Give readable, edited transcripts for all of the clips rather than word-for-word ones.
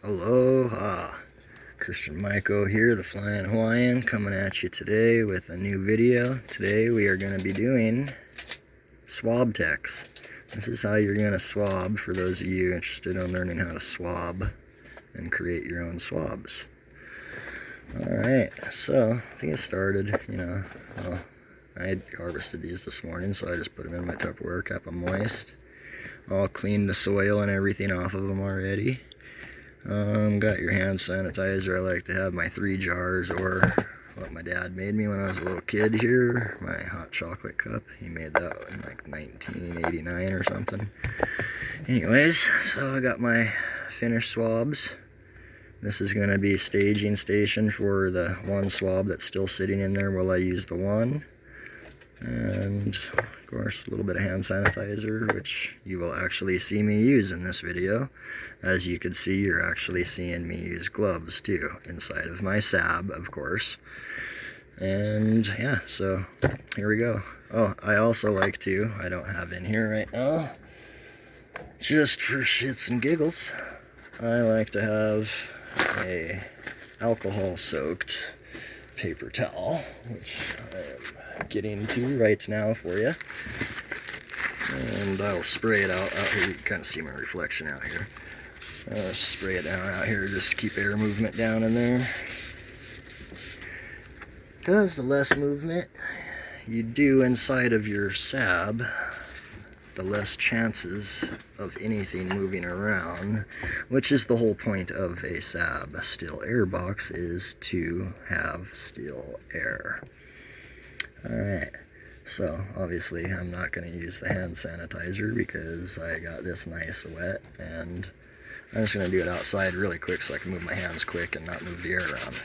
Aloha! Christian Maiko here, the Flying Hawaiian, coming at you today with a new video. Today we are going to be doing swab techs. This is how you're going to swab for those of you interested in learning how to swab and create your own swabs. Alright, so to get started, I had harvested these this morning, so I just put them in my Tupperware, kept them moist. All cleaned the soil and everything off of them already. Got your hand sanitizer. I like to have my 3 jars, or what my dad made me when I was a little kid here, my hot chocolate cup. He made that in like 1989 or something. Anyways, so I got my finished swabs. This is going to be staging station for the one swab that's still sitting in there while I use the one. And of course a little bit of hand sanitizer, which you will actually see me use in this video. As you can see, you're actually seeing me use gloves too inside of my sab, of course. And yeah, so here we go. Oh, I also like to, I don't have in here right now, just for shits and giggles, I like to have a alcohol soaked paper towel, which I am getting to right now for you. And I'll spray it out here. You can kind of see my reflection out here. I'll spray it down out here just to keep air movement down in there. Because the less movement you do inside of your sab, the less chances of anything moving around, which is the whole point of a sab still air box, is to have still air. Alright, so obviously I'm not going to use the hand sanitizer because I got this nice wet, and I'm just going to do it outside really quick so I can move my hands quick and not move the air around.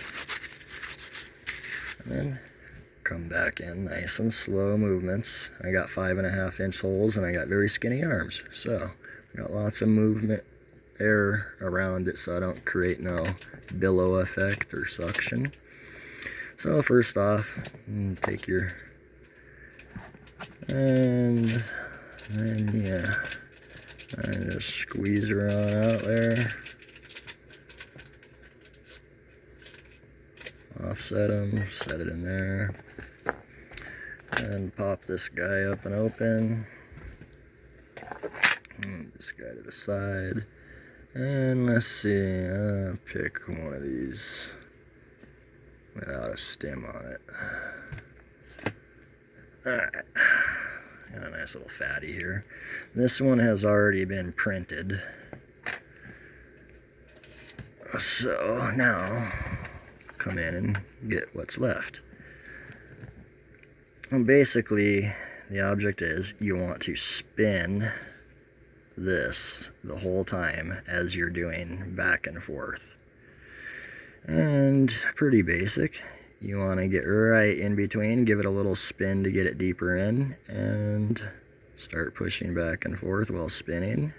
And then come back in nice and slow movements. I got 5.5-inch holes and I got very skinny arms, so I got lots of movement air around it so I don't create no billow effect or suction. So first off, take your, and then yeah, and just squeeze her on out there. Offset them, set it in there, and pop this guy up and open. Move this guy to the side, and let's see, pick one of these without a stem on it. Alright, got a nice little fatty here. This one has already been printed, so now come in and get what's left. And basically the object is you want to spin this the whole time as you're doing back and forth. And pretty basic. You want to get right in between, give it a little spin to get it deeper in, and start pushing back and forth while spinning.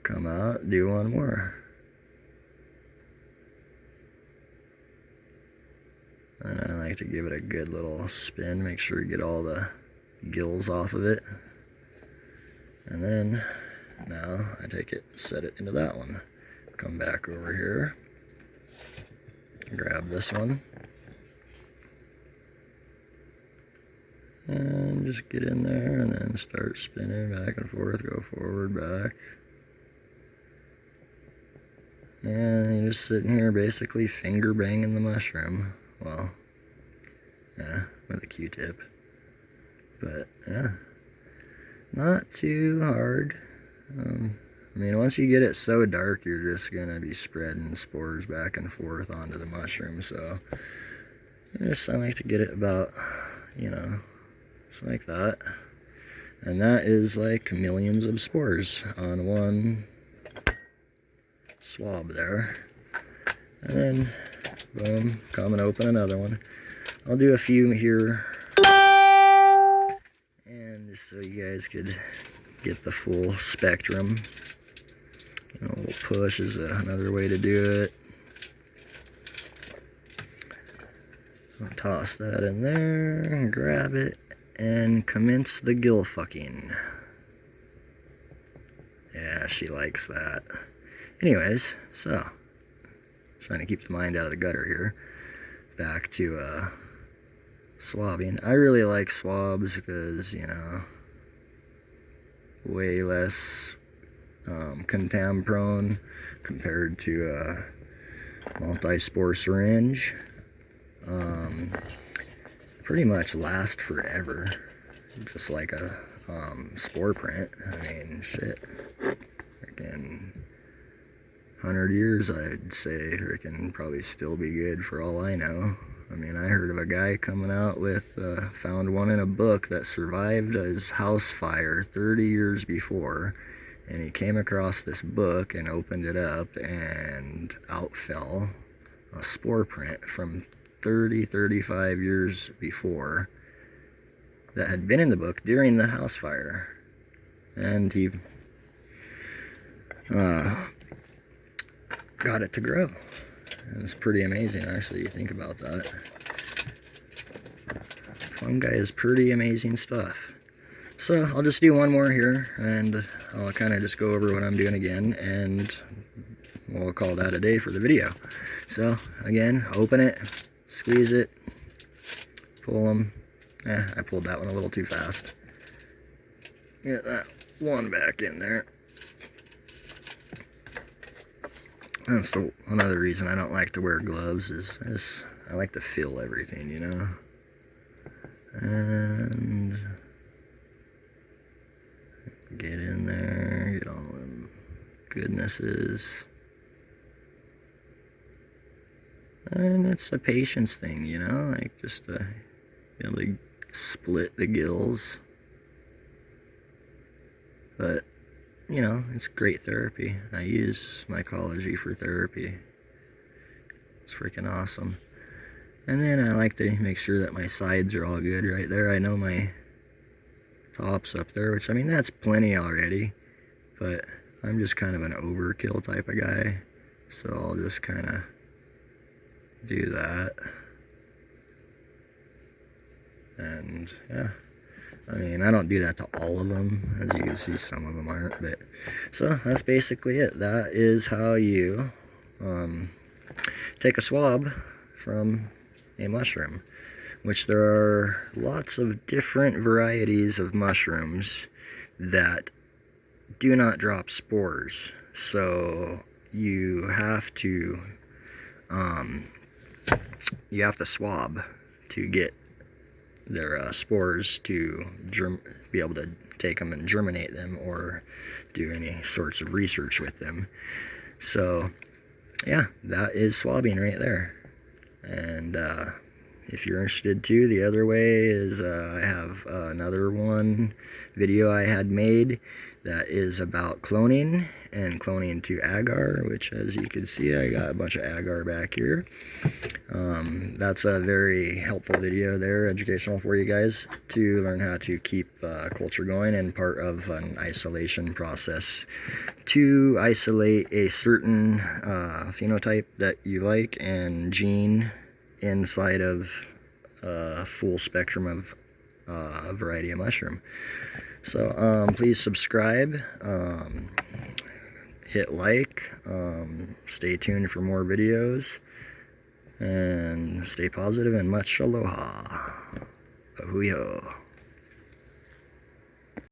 Come out, do one more. And I like to give it a good little spin, make sure you get all the gills off of it. And then, now I take it, set it into that one. Come back over here, grab this one, and just get in there and then start spinning back and forth, go forward, back. And you're just sitting here basically finger banging the mushroom. Well, yeah, with a Q-tip, but yeah, not too hard. I mean, once you get it so dark, you're just gonna be spreading spores back and forth onto the mushroom, so I like to get it about, just like that, and that is like millions of spores on one swab there. And then boom, come and open another one. I'll do a few here, and just so you guys could get the full spectrum. A little push is another way to do it. I'll toss that in there and grab it and commence the gill fucking. Yeah, she likes that. Anyways, so trying to keep the mind out of the gutter here. Back to swabbing. I really like swabs because, you know, way less contam prone compared to a multi-spore syringe. Pretty much last forever, just like a spore print. I mean, shit, freaking 100 years, I'd say. Freaking probably still be good for all I know. I mean, I heard of a guy coming out with, found one in a book that survived his house fire 30 years before, and he came across this book and opened it up, and out fell a spore print from 35 years before that had been in the book during the house fire. And he got it to grow. It's pretty amazing, actually, you think about that. Fungi is pretty amazing stuff. So I'll just do one more here, and I'll kind of just go over what I'm doing again, and we'll call that a day for the video. So again, open it, squeeze it, pull them. I pulled that one a little too fast. Get that one back in there. That's another reason I don't like to wear gloves, is I like to feel everything, you know. And get in there, get all them goodnesses. And it's a patience thing, you know, like just to be able to split the gills. But, you know, it's great therapy. I use mycology for therapy. It's freaking awesome. And then I like to make sure that my sides are all good right there. I know my top's up there, which, I mean, that's plenty already. But I'm just kind of an overkill type of guy. So I'll just kind of do that. And, yeah. I mean, I don't do that to all of them. As you can see, some of them aren't. But so that's basically it. That is how you take a swab from a mushroom, which there are lots of different varieties of mushrooms that do not drop spores. So you have to swab to get their spores to be able to take them and germinate them or do any sorts of research with them. So yeah, that is swabbing right there. And if you're interested too, the other way is I have another video I had made that is about cloning and cloning to agar, which, as you can see, I got a bunch of agar back here. That's a very helpful video there, educational for you guys to learn how to keep culture going, and part of an isolation process to isolate a certain phenotype that you like and gene inside of a full spectrum of a variety of mushroom. So please subscribe, hit like, stay tuned for more videos, and stay positive, and much aloha. Ahui ho.